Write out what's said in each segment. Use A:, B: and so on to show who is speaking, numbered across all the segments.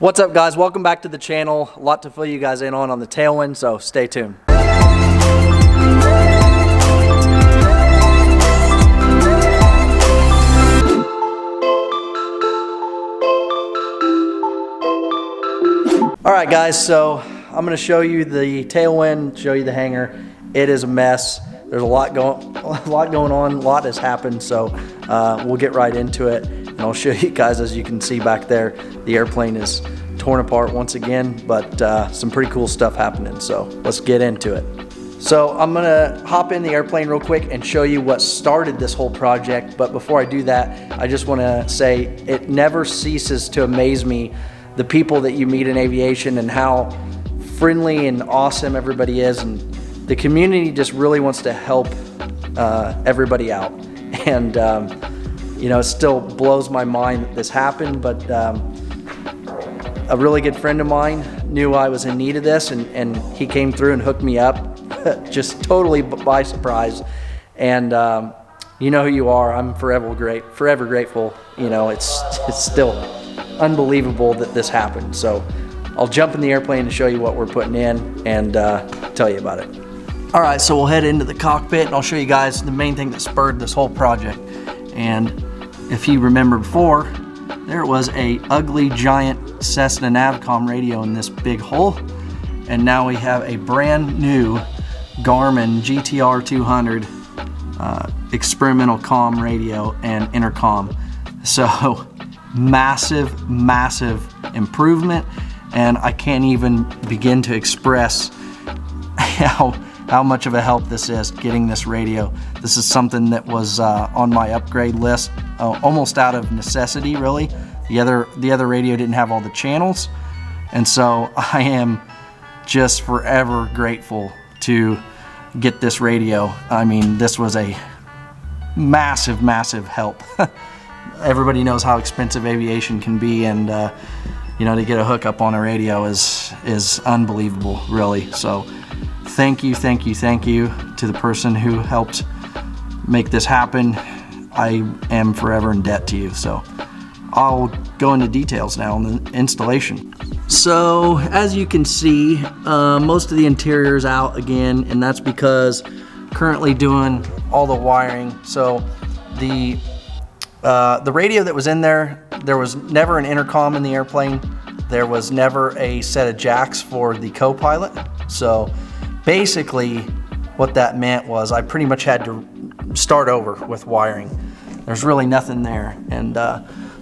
A: What's up, guys? Welcome back to the channel. A lot to fill you guys in on the Tailwind, so stay tuned. All right, guys, so I'm going to show you the Tailwind, show you the hangar. It is a mess. There's a lot going on. A lot has happened, so we'll get right into it. And I'll show you guys, as you can see back there, the airplane is torn apart once again, but some pretty cool stuff happening. So let's get into it. So I'm gonna hop in the airplane real quick and show you what started this whole project. But before I do that, I just wanna say it never ceases to amaze me, the people that you meet in aviation and how friendly and awesome everybody is. And the community just really wants to help everybody out. And you know, it still blows my mind that this happened, but a really good friend of mine knew I was in need of this, and he came through and hooked me up just totally by surprise. And you know who you are. I'm forever grateful. You know, it's still unbelievable that this happened. So I'll jump in the airplane to show you what we're putting in and tell you about it. All right, so we'll head into the cockpit and I'll show you guys the main thing that spurred this whole project. And if you remember before, there was a ugly giant Cessna Navcom radio in this big hole, and now we have a brand new Garmin GTR 200 experimental comm radio and intercom. So massive improvement, and I can't even begin to express how much of a help this is, getting this radio. This is something that was on my upgrade list almost out of necessity, really. The other radio didn't have all the channels, and so I am just forever grateful to get this radio. I mean, this was a massive help. Everybody knows how expensive aviation can be, and you know, to get a hookup on a radio is unbelievable, really. So thank you to the person who helped make this happen. I am forever in debt to you. So I'll go into details now on the installation. So as you can see, most of the interior is out again, and that's because currently doing all the wiring. So the radio that was in there was never an intercom in the airplane. There was never a set of jacks for the co-pilot. So basically what that meant was I pretty much had to start over with wiring. There's really nothing there. And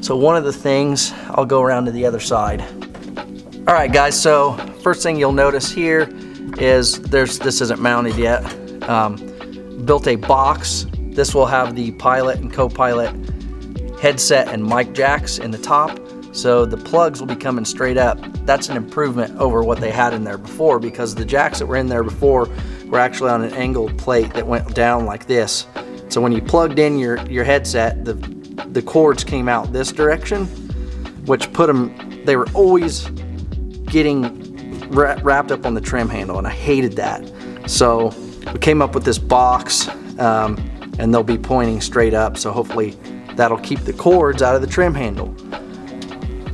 A: so one of the things, I'll go around to the other side. All right, guys, so first thing you'll notice here is this isn't mounted yet. Built a box. This will have the pilot and co-pilot headset and mic jacks in the top. So the plugs will be coming straight up. That's an improvement over what they had in there before, because the jacks that were in there before were actually on an angled plate that went down like this. So when you plugged in your headset, the cords came out this direction, which put them, they were always getting wrapped up on the trim handle, and I hated that. So we came up with this box, and they'll be pointing straight up, so hopefully that'll keep the cords out of the trim handle.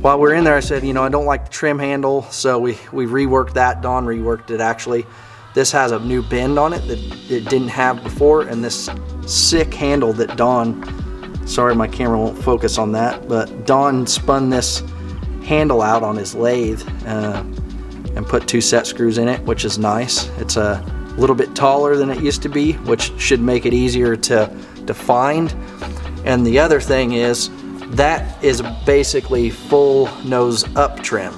A: While we're in there, I said, you know, I don't like the trim handle, so we reworked that. Don reworked it, actually. This has a new bend on it that it didn't have before, and this sick handle that Don, sorry my camera won't focus on that, but Don spun this handle out on his lathe and put 2 set screws in it, which is nice. It's a little bit taller than it used to be, which should make it easier to find. And the other thing is, that is basically full nose up trim.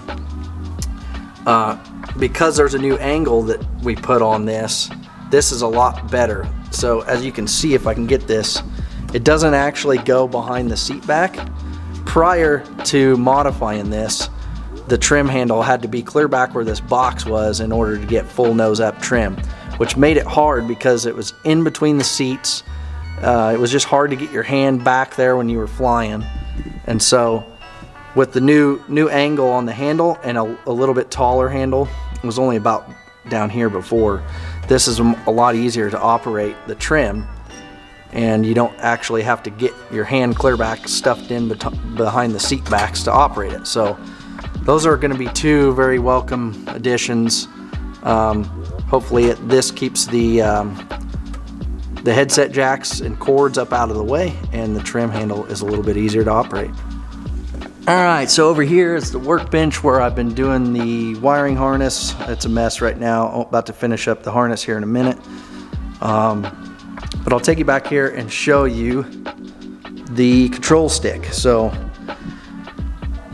A: Because there's a new angle that we put on this is a lot better. So as you can see, if I can get this, it doesn't actually go behind the seat back. Prior to modifying this, the trim handle had to be clear back where this box was in order to get full nose up trim, which made it hard because it was in between the seats. It was just hard to get your hand back there when you were flying. And so with the new angle on the handle and a little bit taller handle, it was only about down here before, this is a lot easier to operate the trim, and you don't actually have to get your hand clear back stuffed in behind the seat backs to operate it. So those are going to be two very welcome additions. Hopefully this keeps the headset jacks and cords up out of the way, and the trim handle is a little bit easier to operate. Alright, so over here is the workbench where I've been doing the wiring harness. It's a mess right now. I'm about to finish up the harness here in a minute. But I'll take you back here and show you the control stick. So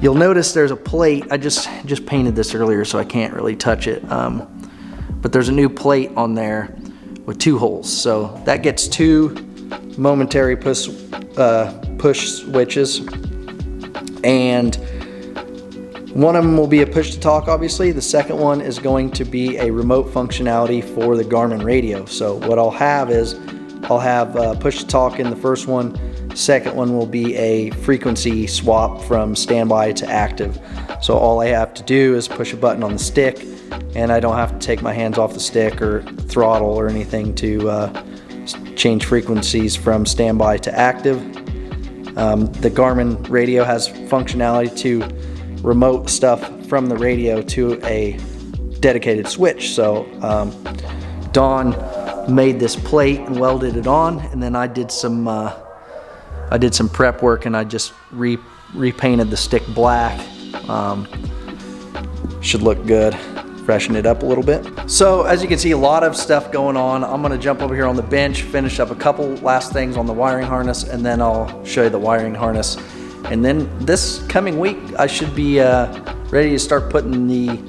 A: you'll notice there's a plate. I just painted this earlier, so I can't really touch it. But there's a new plate on there with 2 holes. So that gets 2 momentary push switches. And one of them will be a push to talk, obviously. The second one is going to be a remote functionality for the Garmin radio. So what I'll have is, I'll have push to talk in the first one. Second one will be a frequency swap from standby to active. So all I have to do is push a button on the stick, and I don't have to take my hands off the stick or throttle or anything to change frequencies from standby to active. The Garmin radio has functionality to remote stuff from the radio to a dedicated switch. So Don made this plate and welded it on, and then I did some prep work, and I just repainted the stick black. Should look good. Freshen it up a little bit. So as you can see, a lot of stuff going on. I'm gonna jump over here on the bench, finish up a couple last things on the wiring harness, and then I'll show you the wiring harness. And then this coming week, I should be ready to start putting the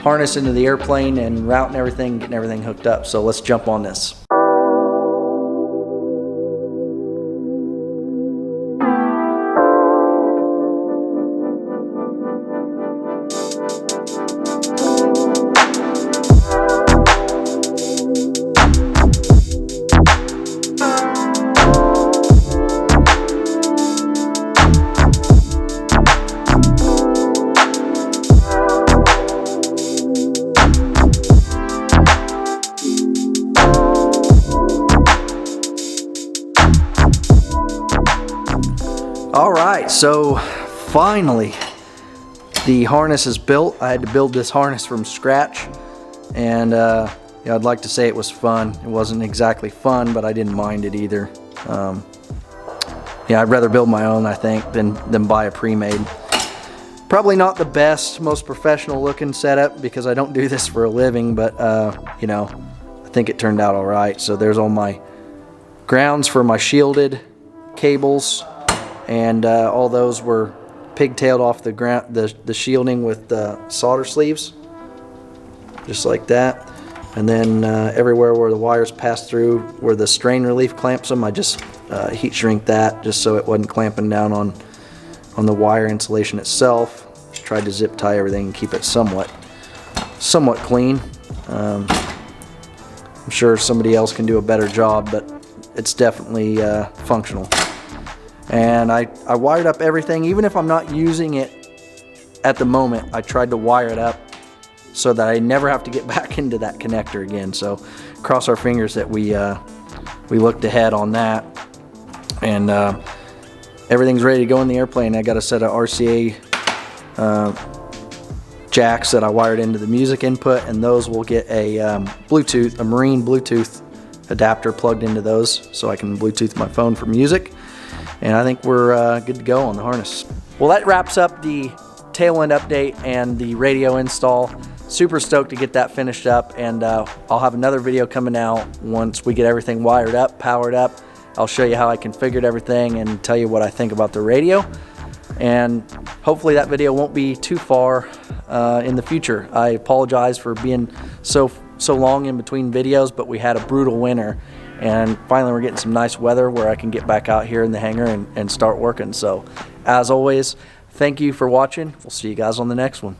A: harness into the airplane and routing everything, getting everything hooked up. So let's jump on this. Alright, so finally the harness is built. I had to build this harness from scratch, and yeah, I'd like to say it was fun. It wasn't exactly fun, but I didn't mind it either. Yeah, I'd rather build my own, I think, than buy a pre-made. Probably not the best, most professional looking setup because I don't do this for a living, but you know, I think it turned out alright. So there's all my grounds for my shielded cables. And all those were pigtailed off the ground, the shielding with solder sleeves, just like that. And then everywhere where the wires pass through, where the strain relief clamps them, I just heat shrink that just so it wasn't clamping down on the wire insulation itself. Just tried to zip tie everything and keep it somewhat clean. I'm sure somebody else can do a better job, but it's definitely functional. And I wired up everything. Even if I'm not using it at the moment, I tried to wire it up so that I never have to get back into that connector again. So cross our fingers that we looked ahead on that. And everything's ready to go in the airplane. I got a set of RCA jacks that I wired into the music input, and those will get a Bluetooth, a marine Bluetooth adapter plugged into those so I can Bluetooth my phone for music. And I think we're good to go on the harness. Well, that wraps up the Tailwind update and the radio install. Super stoked to get that finished up, and I'll have another video coming out once we get everything wired up, powered up. I'll show you how I configured everything and tell you what I think about the radio. And hopefully that video won't be too far in the future. I apologize for being so long in between videos, but we had a brutal winter. And finally we're getting some nice weather where I can get back out here in the hangar and start working. So as always, thank you for watching. We'll see you guys on the next one.